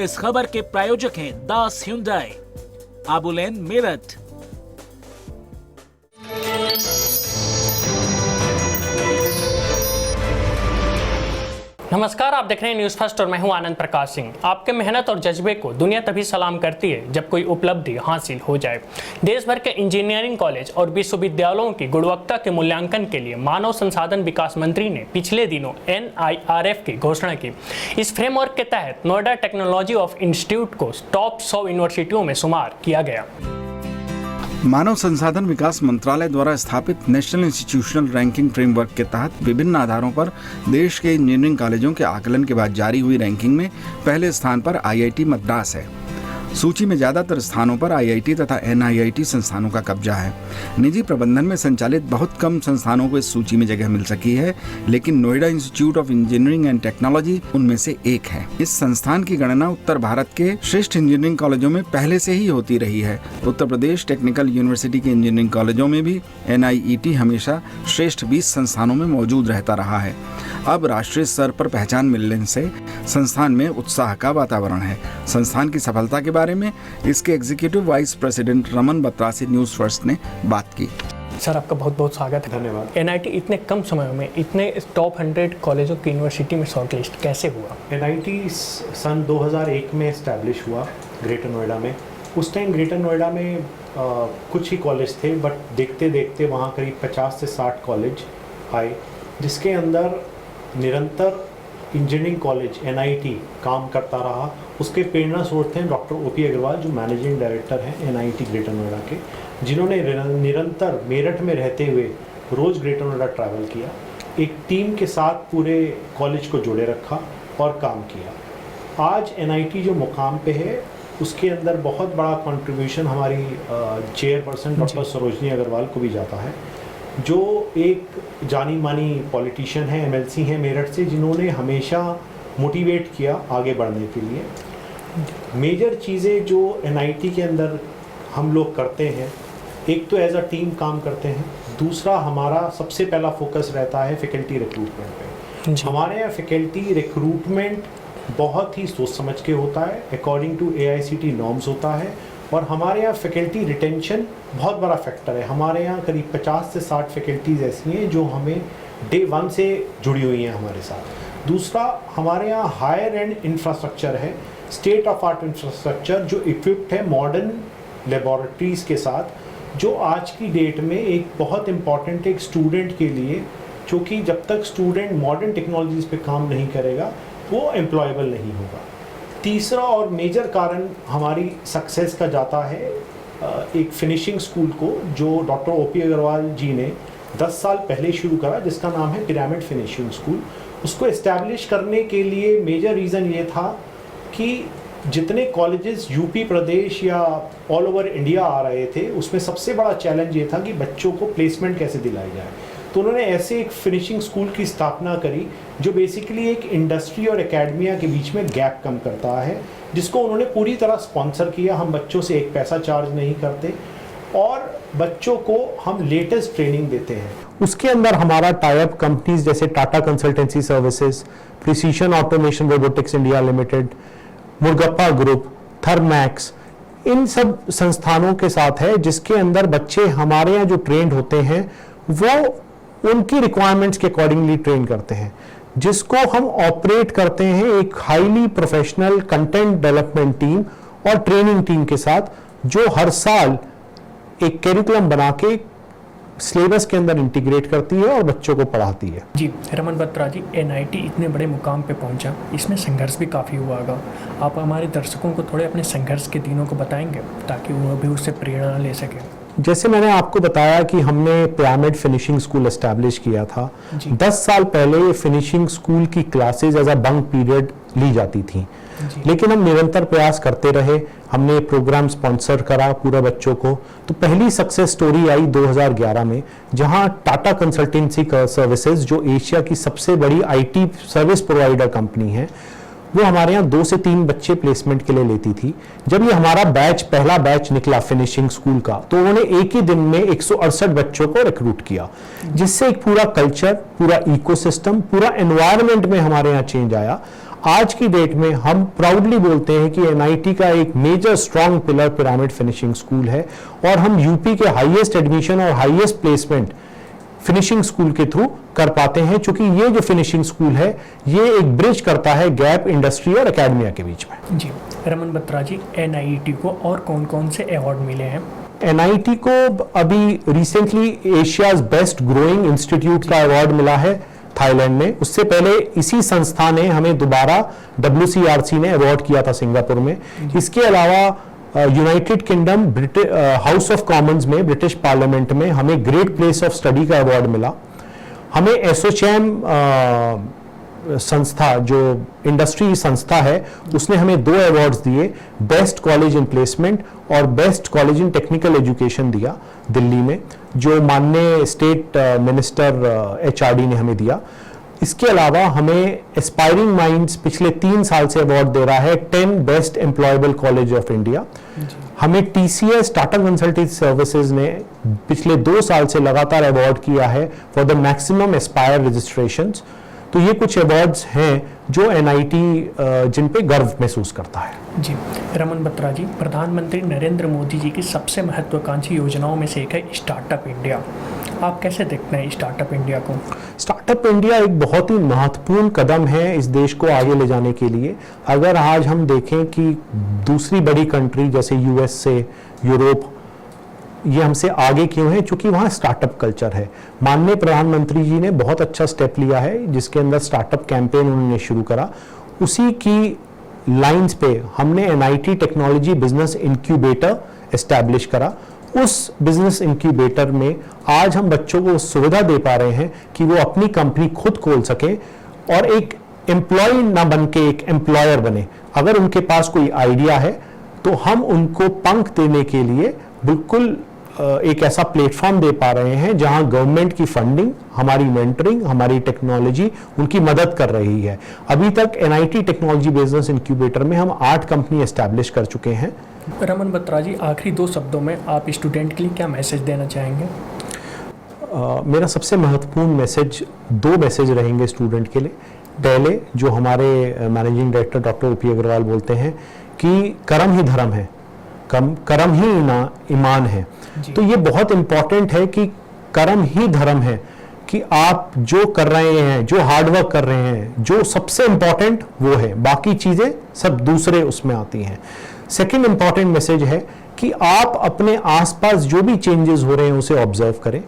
इस खबर के प्रायोजक हैं दास ह्युंडई, आबुलेन, मेरठ। नमस्कार, आप देख रहे हैं न्यूज फर्स्ट और मैं हूं आनंद प्रकाश सिंह। आपके मेहनत और जज्बे को दुनिया तभी सलाम करती है जब कोई उपलब्धि हासिल हो जाए। देश भर के इंजीनियरिंग कॉलेज और विश्वविद्यालयों की गुणवत्ता के मूल्यांकन के लिए मानव संसाधन विकास मंत्री ने पिछले दिनों NIRF की घोषणा की। इस फ्रेमवर्क के तहत नोएडा टेक्नोलॉजी ऑफ इंस्टीट्यूट को टॉप 100 यूनिवर्सिटियों में शुमार किया गया। मानव संसाधन विकास मंत्रालय द्वारा स्थापित नेशनल इंस्टीट्यूशनल रैंकिंग फ्रेमवर्क के तहत विभिन्न आधारों पर देश के इंजीनियरिंग कॉलेजों के आकलन के बाद जारी हुई रैंकिंग में पहले स्थान पर IIT मद्रास है। सूची में ज्यादातर स्थानों पर IIT तथा NIIT संस्थानों का कब्जा है। निजी प्रबंधन में संचालित बहुत कम संस्थानों को इस सूची में जगह मिल सकी है, लेकिन Noida institute of engineering and technology उनमें से एक है। इस संस्थान की गणना उत्तर भारत के श्रेष्ठ इंजीनियरिंग कॉलेजों में पहले से ही होती रही है। उत्तर प्रदेश टेक्निकल यूनिवर्सिटी के इंजीनियरिंग कॉलेजों में भी NIET हमेशा श्रेष्ठ 20 संस्थानों में मौजूद रहता रहा है। अब राष्ट्रीय स्तर पर पहचान मिलने से संस्थान में उत्साह का वातावरण है। संस्थान की सफलता के बारे में इसके executive vice president Raman Batra से न्यूज फर्स्ट ने बात की। सर, आपका बहुत बहुत स्वागत है। धन्यवाद। NIT इतने कम समय में इतने टॉप 100 कॉलेजों की यूनिवर्सिटी में शॉर्टलिस्ट कैसे हुआ? NIT सन 2001 में इस्टेब्लिश हुआ ग्रेटर नोएडा में। उस टाइम ग्रेटर नोएडा में कुछ ही कॉलेज थे, बट देखते देखते वहाँ करीब 50 से 60 कॉलेज आए, जिसके अंदर निरंतर इंजीनियरिंग कॉलेज NIT काम करता रहा। उसके प्रेरणा स्रोत थे डॉक्टर OP अग्रवाल, जो मैनेजिंग डायरेक्टर हैं NIT ग्रेटर नोएडा के, जिन्होंने निरंतर मेरठ में रहते हुए रोज़ ग्रेटर नोएडा ट्रैवल किया, एक टीम के साथ पूरे कॉलेज को जोड़े रखा और काम किया। आज NIT जो मुकाम पे है, उसके अंदर बहुत बड़ा कंट्रीब्यूशन हमारी चेयरपर्सन डॉक्टर सरोजनी अग्रवाल को भी जाता है, जो एक जानी मानी पॉलिटिशियन है, MLC हैं मेरठ से, जिन्होंने हमेशा मोटिवेट किया आगे बढ़ने के लिए। मेजर चीज़ें जो NIT के अंदर हम लोग करते हैं, एक तो एज अ टीम काम करते हैं, दूसरा हमारा सबसे पहला फोकस रहता है फैकल्टी रिक्रूटमेंट पे। हमारे यहाँ फैकल्टी रिक्रूटमेंट बहुत ही सोच समझ के होता है, अकॉर्डिंग टू AICTE नॉर्म्स होता है, और हमारे यहाँ फैकल्टी रिटेंशन बहुत बड़ा फैक्टर है। हमारे यहाँ करीब 50 से 60 फैकल्टीज़ ऐसी हैं जो हमें डे 1 से जुड़ी हुई हैं हमारे साथ। दूसरा, हमारे यहाँ हायर एंड इंफ्रास्ट्रक्चर है, स्टेट ऑफ आर्ट इंफ्रास्ट्रक्चर, जो इक्विप्ड है मॉडर्न लेबॉरेटरीज़ के साथ, जो आज की डेट में एक बहुत इम्पॉर्टेंट एक स्टूडेंट के लिए, क्योंकि जब तक स्टूडेंट मॉडर्न टेक्नोलॉजीज़ पे काम नहीं करेगा वो एम्प्लॉयबल नहीं होगा। तीसरा और मेजर कारण हमारी सक्सेस का जाता है एक फिनिशिंग स्कूल को, जो डॉक्टर OP अग्रवाल जी ने 10 साल पहले शुरू करा, जिसका नाम है पिरामिड फिनिशिंग स्कूल। उसको इस्टेब्लिश करने के लिए मेजर रीज़न ये था कि जितने कॉलेजेस UP प्रदेश या ऑल ओवर इंडिया आ रहे थे, उसमें सबसे बड़ा चैलेंज ये था कि बच्चों को प्लेसमेंट कैसे दिलाई जाए। तो उन्होंने ऐसे एक फिनिशिंग स्कूल की स्थापना करी, जो बेसिकली एक इंडस्ट्री और एकेडमिया के बीच में गैप कम करता है, जिसको उन्होंने पूरी तरह स्पॉन्सर किया। हम बच्चों से एक पैसा चार्ज नहीं करते और बच्चों को हम लेटेस्ट ट्रेनिंग देते हैं। उसके अंदर हमारा टाई-अप कंपनीज जैसे Tata consultancy services, precision automation robotics India limited, Murugappa group, Thermax, इन सब संस्थानों के साथ है, जिसके अंदर बच्चे हमारे यहाँ जो ट्रेंड होते हैं वो उनकी रिक्वायरमेंट्स के अकॉर्डिंगली ट्रेन करते हैं, जिसको हम ऑपरेट करते हैं एक highly professional content development team और ट्रेनिंग टीम के साथ, जो हर साल एक कैरिकुलम बना के सिलेबस के अंदर इंटीग्रेट करती है और बच्चों को पढ़ाती है। जी रमन बत्रा जी, NIT इतने बड़े मुकाम पे पहुंचा, इसमें संघर्ष भी काफ़ी हुआ होगा। आप हमारे दर्शकों को थोड़े अपने संघर्ष के दिनों को बताएंगे ताकि वो भी उससे प्रेरणा ले सकें। जैसे मैंने आपको बताया कि हमने पिरामिड फिनिशिंग स्कूल एस्टैब्लिश किया था। 10 साल पहले ये फिनिशिंग स्कूल की classes as a bunk period ली जाती थी, लेकिन हम निरंतर प्रयास करते रहे। हमने प्रोग्राम स्पॉन्सर करा पूरा बच्चों को। तो पहली सक्सेस स्टोरी आई 2011 में, जहां टाटा कंसल्टेंसी सर्विसेज, जो एशिया की सबसे बड़ी IT सर्विस प्रोवाइडर कंपनी है, वो हमारे यहाँ 2 से 3 बच्चे प्लेसमेंट के लिए लेती थी। जब ये हमारा पहला बैच निकला फिनिशिंग स्कूल का, तो उन्होंने एक ही दिन में 168 बच्चों को रिक्रूट किया, जिससे एक पूरा कल्चर, पूरा इकोसिस्टम, पूरा एनवायरनमेंट में हमारे यहाँ चेंज आया। आज की डेट में हम प्राउडली बोलते हैं कि एनआईटी का एक major strong pillar pyramid finishing school है और हम यूपी के हाईएस्ट एडमिशन और हाईएस्ट प्लेसमेंट फिनिशिंग स्कूल के थ्रू कर पाते हैं, क्योंकि ये जो फिनिशिंग स्कूल है ये एक ब्रिज करता है गैप इंडस्ट्री और एकेडमिया के बीच में। जी रमन बत्रा जी, एनआईटी को और कौन कौन से अवार्ड मिले हैं? एनआईटी को अभी recently Asia's best growing institute का अवार्ड मिला है थाईलैंड में। उससे पहले इसी संस्था ने हमें दोबारा WCRC ने अवार्ड किया था सिंगापुर में। इसके अलावा United kingdom house of Commons में ब्रिटिश पार्लियामेंट में हमें ग्रेट प्लेस ऑफ स्टडी का अवार्ड मिला। हमें एसोचैम संस्था जो इंडस्ट्री संस्था है उसने हमें 2 अवार्ड्स दिए, बेस्ट कॉलेज इन प्लेसमेंट और best college in technical education दिया दिल्ली में, जो माननीय स्टेट मिनिस्टर HRD ने हमें दिया। इसके अलावा हमें एस्पायरिंग माइंड्स पिछले 3 साल से अवार्ड दे रहा है 10 best employable college of India. हमें TCS टाटा कंसल्टेंसी सर्विसेज ने पिछले 2 साल से लगातार अवार्ड किया है for the maximum Aspire registrations. तो ये कुछ अवार्ड्स हैं जो NIT जिन पे गर्व महसूस करता है। जी रमन बत्रा जी, प्रधानमंत्री नरेंद्र मोदी जी की सबसे महत्वाकांक्षी योजनाओं में से एक है स्टार्टअप इंडिया। आप कैसे देखते हैं स्टार्टअप इंडिया को? स्टार्टअप इंडिया एक बहुत ही महत्वपूर्ण कदम है इस देश को आगे ले जाने के लिए। अगर आज हम देखें कि दूसरी बड़ी कंट्री जैसे USA, यूरोप, ये हमसे आगे क्यों है? क्योंकि वहाँ स्टार्टअप कल्चर है। माननीय प्रधानमंत्री जी ने बहुत अच्छा स्टेप लिया है जिसके अंदर स्टार्टअप कैंपेन उन्होंने शुरू करा। उसी की लाइंस पे हमने NIT technology business incubator establish करा। उस बिजनेस इंक्यूबेटर में आज हम बच्चों को सुविधा दे पा रहे हैं कि वो अपनी कंपनी खुद खोल सके और एक एम्प्लॉय ना बन के एक एम्प्लॉयर बने। अगर उनके पास कोई आइडिया है तो हम उनको पंख देने के लिए बिल्कुल एक ऐसा प्लेटफॉर्म दे पा रहे हैं जहां गवर्नमेंट की फंडिंग, हमारी मेंटरिंग, हमारी टेक्नोलॉजी उनकी मदद कर रही है। अभी तक NIT टेक्नोलॉजी बिजनेस इंक्यूबेटर में हम 8 कंपनी एस्टैब्लिश कर चुके हैं। रमन बत्रा जी, आखिरी 2 शब्दों में आप स्टूडेंट के लिए क्या मैसेज देना चाहेंगे? मेरा सबसे महत्वपूर्ण मैसेज 2 मैसेज रहेंगे स्टूडेंट के लिए। पहले जो हमारे managing director doctor OP Agarwal बोलते हैं कि कर्म ही धर्म है, कर्म ही ईमान है। तो ये बहुत इंपॉर्टेंट है कि कर्म ही धर्म है, कि आप जो कर रहे हैं, जो हार्डवर्क कर रहे हैं, जो सबसे इंपॉर्टेंट वो है, बाकी चीजें सब दूसरे उसमें आती हैं। सेकंड इंपॉर्टेंट मैसेज है कि आप अपने आसपास जो भी चेंजेस हो रहे हैं उसे ऑब्जर्व करें,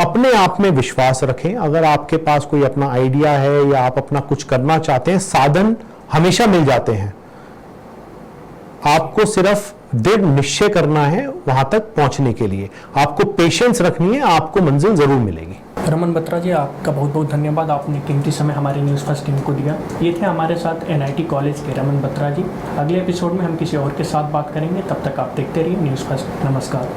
अपने आप में विश्वास रखें। अगर आपके पास कोई अपना आइडिया है या आप अपना कुछ करना चाहते हैं, साधन हमेशा मिल जाते हैं। आपको सिर्फ दृढ़ निश्चय करना है वहां तक पहुंचने के लिए, आपको पेशेंस रखनी है, आपको मंजिल जरूर मिलेगी। रमन बत्रा जी, आपका बहुत बहुत धन्यवाद, आपने कीमती समय हमारे न्यूज़ फर्स्ट टीम को दिया। ये थे हमारे साथ NIT कॉलेज के रमन बत्रा जी। अगले एपिसोड में हम किसी और के साथ बात करेंगे, तब तक आप देखते रहिए न्यूज़ फर्स्ट। नमस्कार।